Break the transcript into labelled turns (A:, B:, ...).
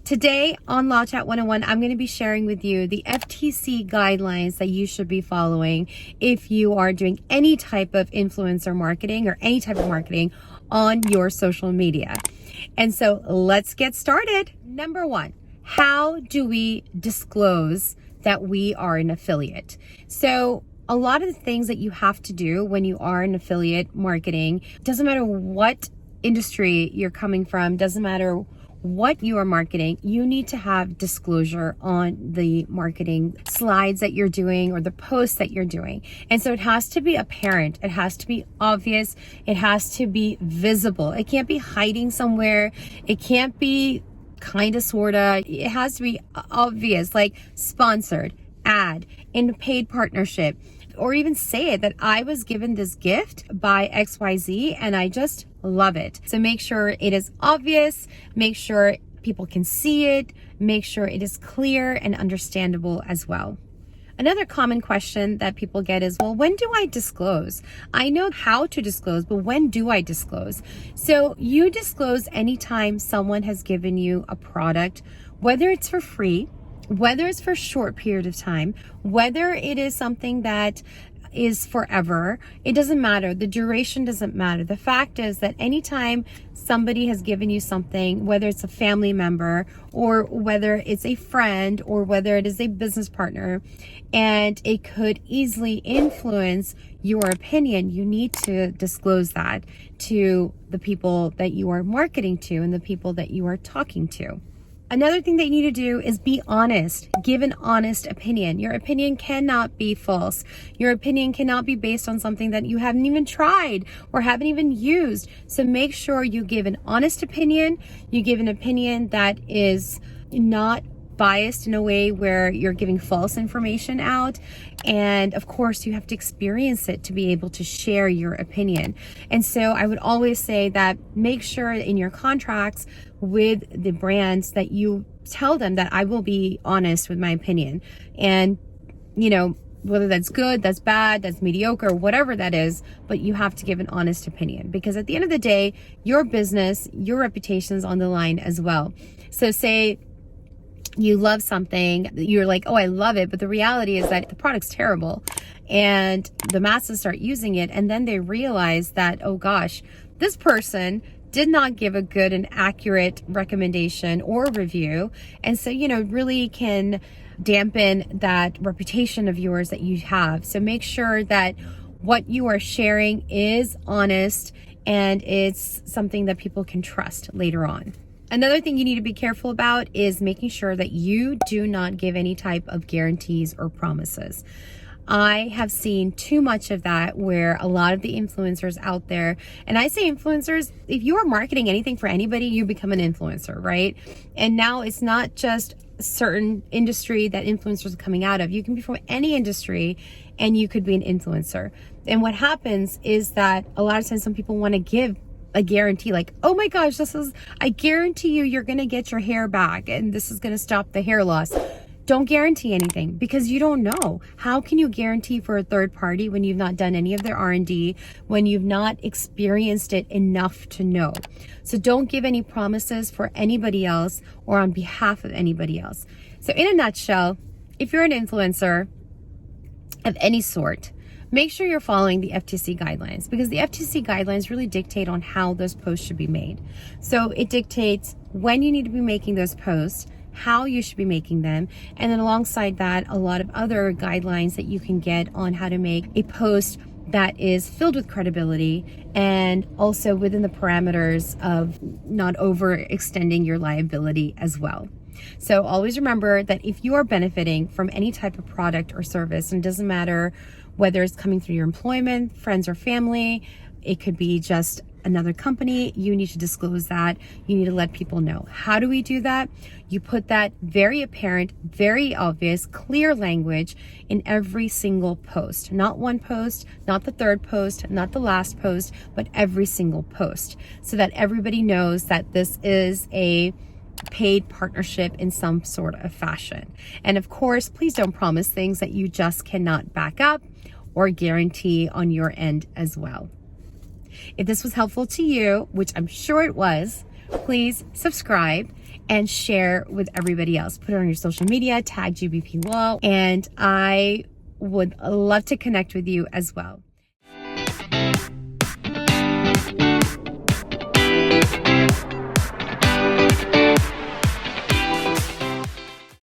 A: Today on Law Chat 101, I'm going to be sharing with you the FTC guidelines that you should be following if you are doing any type of influencer marketing or any type of marketing on your social media. And so let's get started. Number one, how do we disclose that we are an affiliate? So a lot of the things that you have to do when you are an affiliate marketing, doesn't matter what industry you're coming from, doesn't matter what you are marketing, you need to have disclosure on the marketing slides that you're doing or the posts that you're doing. And so it has to be apparent, it has to be obvious, it has to be visible. It can't be hiding somewhere, it can't be kinda sorta, it has to be obvious, like sponsored, ad, in a paid partnership, or even say it that I was given this gift by XYZ and I just love it. So make sure it is obvious, make sure people can see it, make sure it is clear and understandable as well. Another common question that people get is, well, when do I disclose? I know how to disclose, but when do I disclose? So you disclose anytime someone has given you a product, whether it's for free, whether it's for a short period of time, whether it is something that is forever, it doesn't matter. The duration doesn't matter. The fact is that anytime somebody has given you something, whether it's a family member or whether it's a friend or whether it is a business partner, and it could easily influence your opinion, you need to disclose that to the people that you are marketing to and the people that you are talking to. Another thing that you need to do is be honest. Give an honest opinion. Your opinion cannot be false. Your opinion cannot be based on something that you haven't even tried or haven't even used. So make sure you give an honest opinion. You give an opinion that is not biased in a way where you're giving false information out. And of course, you have to experience it to be able to share your opinion. And so I would always say that make sure in your contracts with the brands that you tell them that I will be honest with my opinion. And, you know, whether that's good, that's bad, that's mediocre, whatever that is, but you have to give an honest opinion, because at the end of the day, your business, your reputation is on the line as well. So say you love something, you're like, oh, I love it, but the reality is that the product's terrible, and the masses start using it, and then they realize that, oh gosh, this person did not give a good and accurate recommendation or review, and so, you know, really can dampen that reputation of yours that you have. So make sure that what you are sharing is honest and it's something that people can trust later on. Another thing you need to be careful about is making sure that you do not give any type of guarantees or promises. I have seen too much of that where a lot of the influencers out there, and I say influencers, if you are marketing anything for anybody, you become an influencer, right? And now it's not just a certain industry that influencers are coming out of. You can be from any industry and you could be an influencer. And what happens is that a lot of times some people want to give a guarantee, like, oh my gosh, I guarantee you're going to get your hair back and this is going to stop the hair loss. Don't guarantee anything, because you don't know. How can you guarantee for a third party when you've not done any of their R&D, when you've not experienced it enough to know? So don't give any promises for anybody else or on behalf of anybody else. So in a nutshell, if you're an influencer of any sort, make sure you're following the FTC guidelines, because the FTC guidelines really dictate on how those posts should be made. So it dictates when you need to be making those posts, how you should be making them, and then alongside that, a lot of other guidelines that you can get on how to make a post that is filled with credibility and also within the parameters of not overextending your liability as well. So always remember that if you are benefiting from any type of product or service, and it doesn't matter whether it's coming through your employment, friends or family, it could be just another company, you need to disclose that. You need to let people know. How do we do that? You put that very apparent, very obvious, clear language in every single post. Not one post, not the third post, not the last post, but every single post, so that everybody knows that this is a paid partnership in some sort of fashion. And of course, please don't promise things that you just cannot back up or guarantee on your end as well. If this was helpful to you, which I'm sure it was, please subscribe and share with everybody else. Put it on your social media, tag GBP Law, and I would love to connect with you as well.